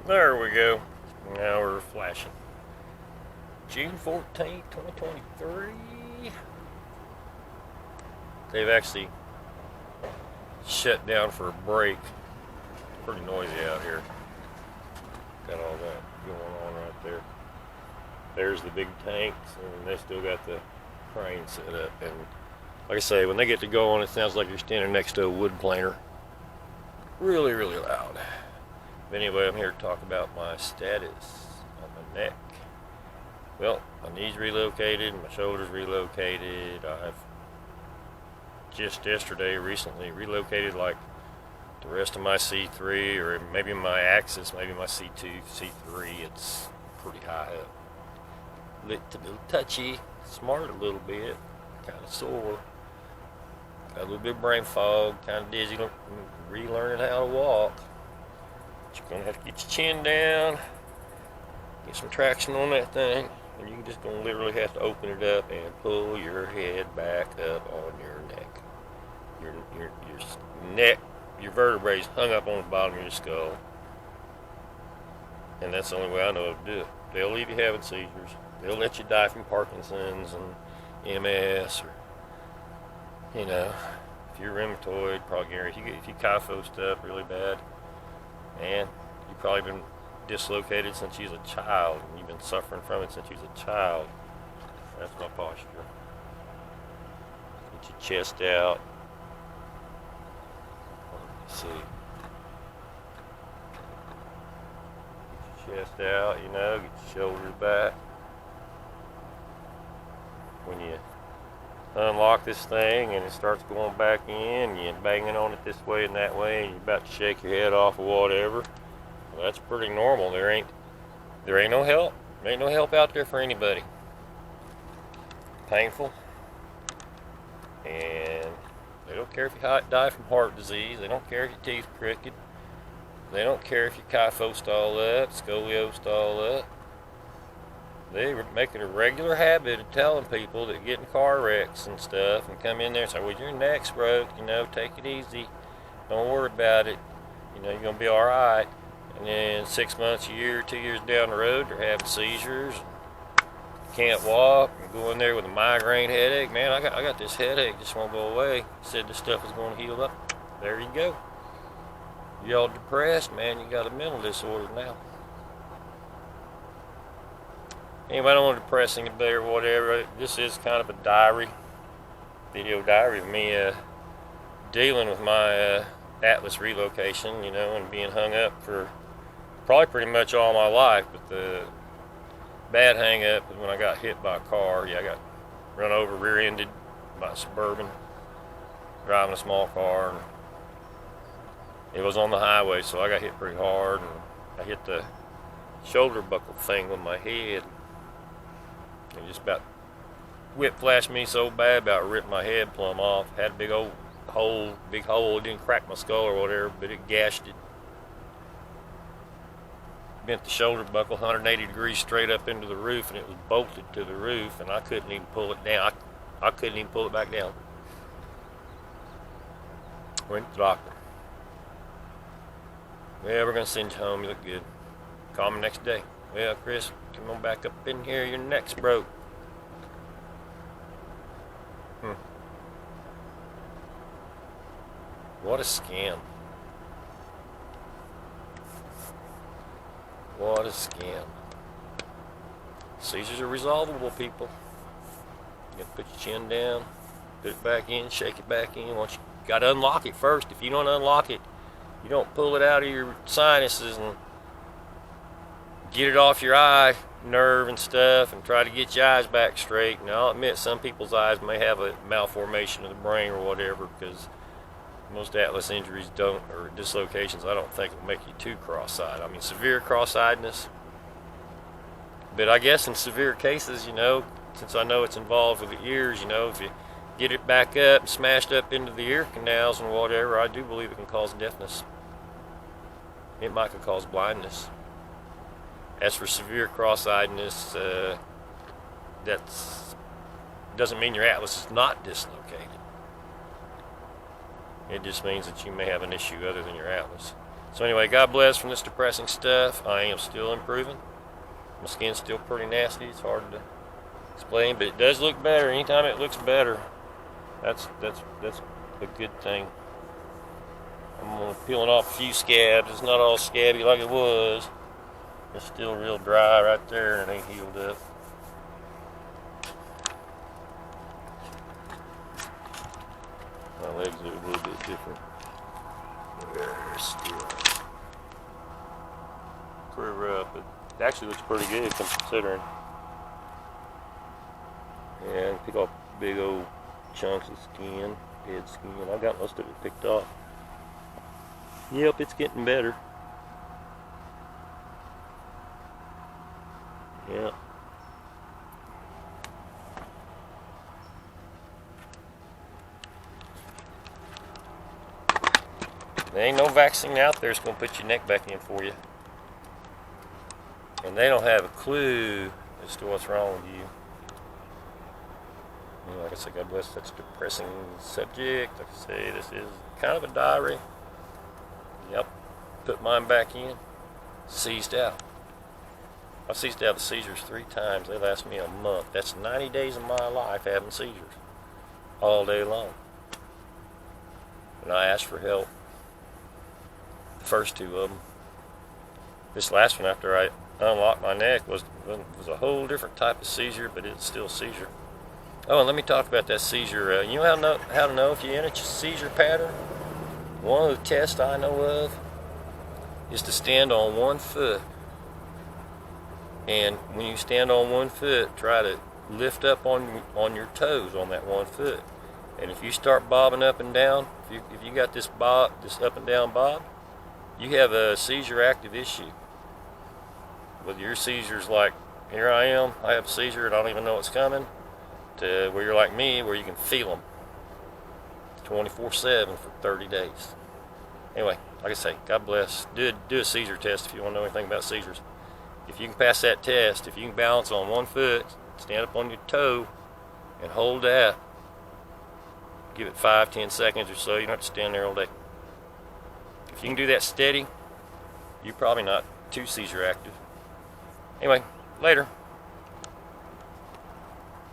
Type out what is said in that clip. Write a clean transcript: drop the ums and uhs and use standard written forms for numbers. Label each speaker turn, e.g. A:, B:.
A: There we go. Now we're flashing. June 14th, 2023. They've actually shut down for a break. It's pretty noisy out here. Got all that going on right there. There's the big tanks, and they still got the crane set up. And like I say, when they get to going, it sounds like you're standing next to a wood planer. Really, really loud. But anyway, I'm here to talk about my status on my neck. Well, my knee's relocated, my shoulder's relocated. I've just recently relocated like the rest of my C3, or maybe my axis, maybe my C2, C3. It's pretty high up. A little touchy, smart a little bit, kind of sore. Got a little bit of brain fog, kind of dizzy, relearning how to walk. You're going to have to get your chin down, get some traction on that thing, and you're just going to literally have to open it up and pull your head back up on your neck. Your neck, your vertebrae is hung up on the bottom of your skull. And that's the only way I know to do it. They'll leave you having seizures. They'll let you die from Parkinson's and MS, or, if you're rheumatoid, probably guarantee if you kyphosed up really bad, man, you've probably been dislocated since you was a child, and you've been suffering from it since you was a child. That's my posture. Get your chest out. Let's see. Get your chest out, get your shoulders back. When you unlock this thing and it starts going back in, you're banging on it this way and that way, and you're about to shake your head off or whatever, well, that's pretty normal. There ain't no help. There ain't no help out there for anybody. Painful, and they don't care if you die from heart disease. They don't care if your teeth are crooked. They don't care if you kyphosed all up, scoliosed all up. They were making a regular habit of telling people that get in car wrecks and stuff and come in there and say, well, your neck's broke, take it easy. Don't worry about it. You're going to be all right. And then 6 months, a year, 2 years down the road, they're having seizures, can't walk, and go in there with a migraine headache. Man, I got this headache, just won't go away. Said this stuff was going to heal up. There you go. You all depressed, man, you got a mental disorder now. Anyway, I don't want to depress anybody or whatever. This is kind of a video diary of me dealing with my Atlas relocation, and being hung up for probably pretty much all my life. But the bad hang up was when I got hit by a car. I got run over, rear-ended by a Suburban, driving a small car. And it was on the highway, so I got hit pretty hard, and I hit the shoulder buckle thing with my head. It just about whip-flashed me so bad, about ripped my head plumb off. Had a big hole. It didn't crack my skull or whatever, but it gashed it. Bent the shoulder buckle 180 degrees straight up into the roof, and it was bolted to the roof, and I couldn't even pull it down. I couldn't even pull it back down. Went to the doctor. Well, we're going to send you home. You look good. Call me next day. Well, Chris, come on back up in here. Your neck's broke. What a scam. What a scam. Seizures are resolvable, people. You gotta put your chin down, put it back in, shake it back in. You gotta unlock it first. If you don't unlock it, you don't pull it out of your sinuses and get it off your eye nerve and stuff and try to get your eyes back straight. Now, I'll admit some people's eyes may have a malformation of the brain or whatever, because most Atlas injuries or dislocations, I don't think will make you too cross-eyed. I mean, severe cross-eyedness. But I guess in severe cases, since I know it's involved with the ears, if you get it back up and smashed up into the ear canals and whatever, I do believe it can cause deafness. It might could cause blindness. As for severe cross-eyedness, that doesn't mean your atlas is not dislocated. It just means that you may have an issue other than your atlas. So anyway, God bless from this depressing stuff. I am still improving. My skin's still pretty nasty. It's hard to explain, but it does look better. Anytime it looks better, that's a good thing. I'm peeling off a few scabs. It's not all scabby like it was. It's still real dry right there and it ain't healed up. My legs are a little bit different. They're still pretty rough, but it actually looks pretty good considering. And pick off big old chunks of skin, dead skin. I got most of it picked off. Yep, it's getting better. Yeah. There ain't no vaccine out there that's going to put your neck back in for you. And they don't have a clue as to what's wrong with you. And like I said, God bless, that's a depressing subject. Like I say, this is kind of a diary. Yep. Put mine back in. Seized out. I seized out the seizures 3 times. They last me a month. That's 90 days of my life having seizures. All day long. And I asked for help. The first 2 of them. This last one, after I unlocked my neck, was a whole different type of seizure, but it's still a seizure. Oh, and let me talk about that seizure. You know how to know if you're in a seizure pattern? One of the tests I know of is to stand on one foot. And when you stand on one foot, try to lift up on your toes on that one foot. And if you start bobbing up and down, if you got this up and down bob, you have a seizure active issue. Whether your seizure's like, here I am, I have a seizure and I don't even know it's coming, to where you're like me, where you can feel them 24/7 for 30 days. Anyway, like I say, God bless. Do a seizure test if you want to know anything about seizures. If you can pass that test, if you can balance on one foot, stand up on your toe, and hold that, give it 5-10 seconds or so. You don't have to stand there all day. If you can do that steady, you're probably not too seizure active. Anyway, later.